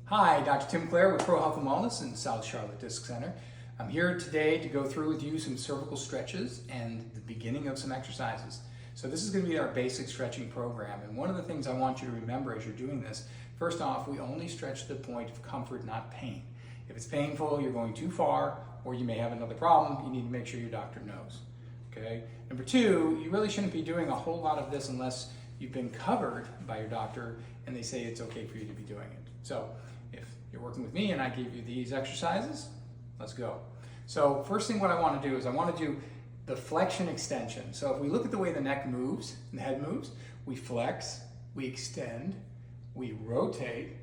Hi, Dr. Clare with Pro Health and Wellness in South Charlotte Disc Center. I'm here today to go through with you some cervical stretches and the beginning of some exercises. So this is going to be our basic stretching program, and one of the things I want you to remember as you're doing this, first off, we only stretch to the point of comfort, not pain. If it's painful, you're going too far, or you may have another problem, you need to make sure your doctor knows. Okay? Number two, you really shouldn't be doing a whole lot of this unless you've been covered by your doctor and they say it's okay for you to be doing it. So if you're working with me and I give you these exercises, let's go. So first thing what I want to do is I want to do the flexion extension. So if we look at the way the neck moves and the head moves, we flex, we extend, we rotate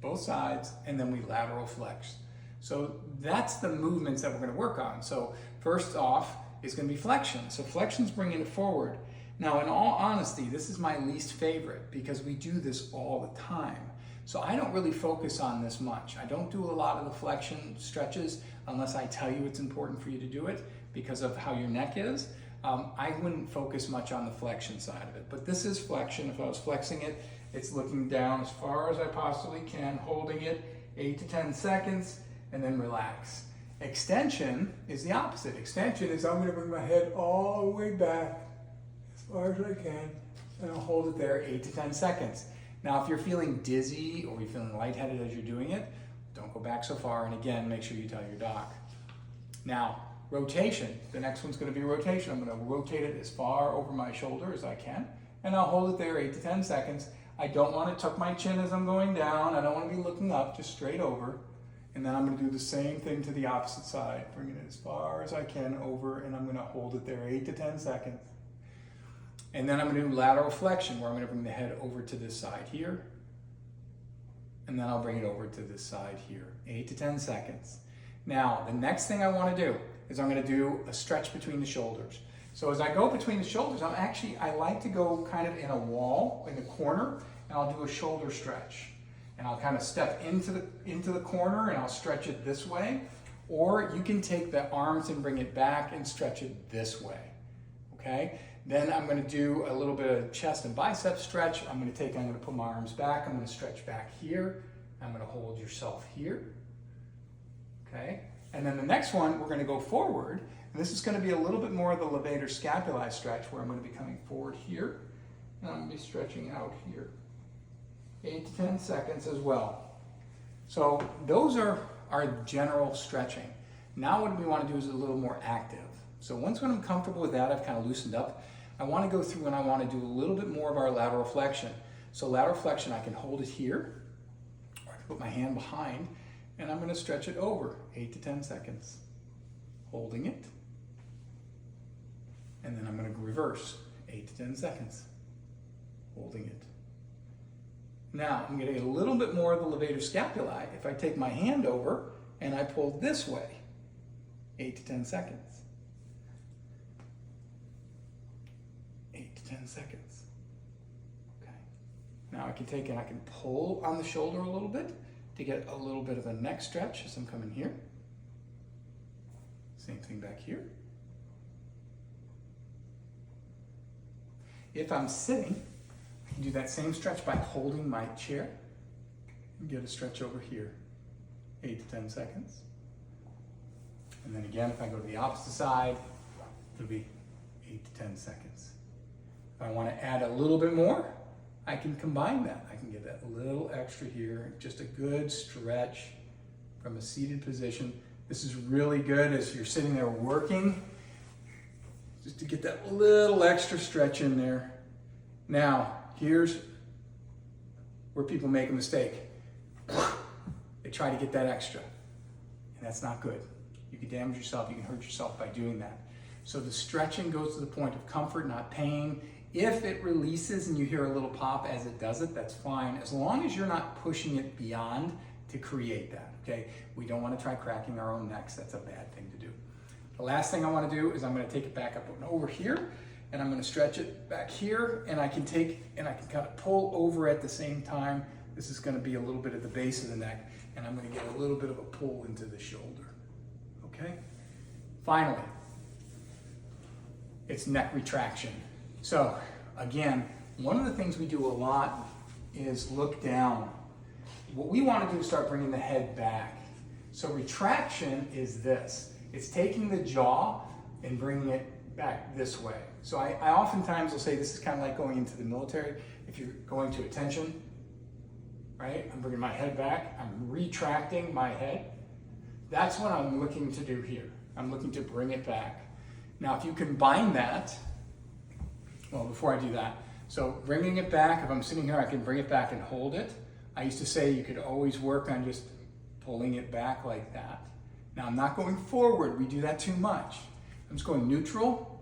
both sides, and then we lateral flex. So that's the movements that we're going to work on. So first off is going to be flexion. So flexion's bringing it forward. Now, in all honesty, this is my least favorite because we do this all the time. So I don't really focus on this much. I don't do a lot of the flexion stretches unless I tell you it's important for you to do it because of how your neck is. I wouldn't focus much on the flexion side of it, but this is flexion. If I was flexing it, it's looking down as far as I possibly can, holding it 8 to 10 seconds, and then relax. Extension is the opposite. Extension is I'm going to bring my head all the way back as far as I can, and I'll hold it there 8 to 10 seconds. Now, if you're feeling dizzy or you're feeling lightheaded as you're doing it, don't go back so far, and again, make sure you tell your doc. Now, rotation. The next one's going to be rotation. I'm going to rotate it as far over my shoulder as I can, and I'll hold it there 8 to 10 seconds. I don't want to tuck my chin as I'm going down. I don't want to be looking up, just straight over. And then I'm going to do the same thing to the opposite side, bringing it as far as I can over, and I'm going to hold it there 8 to 10 seconds. And then I'm going to do lateral flexion, where I'm going to bring the head over to this side here, and then I'll bring it over to this side here, 8 to 10 seconds. Now, the next thing I want to do is I'm going to do a stretch between the shoulders. So as I go between the shoulders, I like to go kind of in a wall, in the corner, and I'll do a shoulder stretch. And I'll kind of step into the corner and I'll stretch it this way. Or you can take the arms and bring it back and stretch it this way, okay? Then I'm going to do a little bit of chest and bicep stretch. I'm going to put my arms back. I'm going to stretch back here. I'm going to hold yourself here, okay? And then the next one, we're going to go forward. And this is going to be a little bit more of the levator scapulae stretch, where I'm going to be coming forward here. And I'm going to be stretching out here. 8 to 10 seconds as well. So those are our general stretching. Now what we want to do is a little more active. So once when I'm comfortable with that, I've kind of loosened up, I want to go through and I want to do a little bit more of our lateral flexion. So lateral flexion, I can hold it here, or I can put my hand behind, and I'm going to stretch it over 8 to 10 seconds. Holding it, and then I'm going to reverse 8 to 10 seconds. Holding it. Now, I'm going to get a little bit more of the levator scapulae if I take my hand over and I pull this way, 8 to 10 seconds. 8 to 10 seconds. Okay. Now I can take and I can pull on the shoulder a little bit to get a little bit of a neck stretch as I'm coming here. Same thing back here. If I'm sitting, I can do that same stretch by holding my chair and get a stretch over here, 8 to 10 seconds. And then again, if I go to the opposite side, it'll be 8 to 10 seconds. If I want to add a little bit more, I can combine that. I can get that little extra here, just a good stretch from a seated position. This is really good as you're sitting there working, just to get that little extra stretch in there. Now, here's where people make a mistake. They try to get that extra, and that's not good. You can damage yourself, you can hurt yourself by doing that. So the stretching goes to the point of comfort, not pain. If it releases and you hear a little pop as it does it, that's fine, as long as you're not pushing it beyond to create that, okay? We don't want to try cracking our own necks. That's a bad thing to do. The last thing I want to do is I'm going to take it back up and over here, and I'm going to stretch it back here, and I can take and I can kind of pull over at the same time. This is going to be a little bit at the base of the neck, and I'm going to get a little bit of a pull into the shoulder, okay? Finally, it's neck retraction. So again, one of the things we do a lot is look down. what we want to do is start bringing the head back. So retraction is this. It's taking the jaw and bringing it back this way. So I oftentimes will say this is kind of like going into the military. If you're going to attention, right? I'm bringing my head back. I'm retracting my head. That's what I'm looking to do here. I'm looking to bring it back. Now, if you combine that, well, before I do that, so bringing it back, if I'm sitting here, I can bring it back and hold it. I used to say you could always work on just pulling it back like that. Now, I'm not going forward. We do that too much. I'm just going neutral,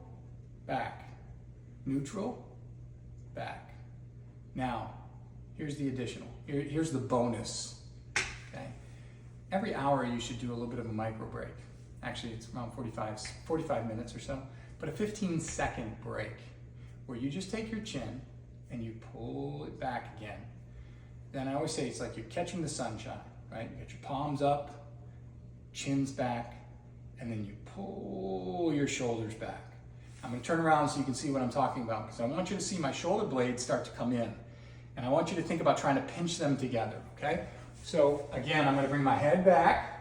back, neutral, back. Now, here's the additional. Here's the bonus, okay? Every hour you should do a little bit of a micro break. Actually, it's around 45 minutes or so, but a 15-second break where you just take your chin and you pull it back again. Then I always say it's like you're catching the sunshine, right? You got your palms up, chin's back, and then you pull your shoulders back. I'm gonna turn around so you can see what I'm talking about, because I want you to see my shoulder blades start to come in. And I want you to think about trying to pinch them together, okay? So again, I'm gonna bring my head back,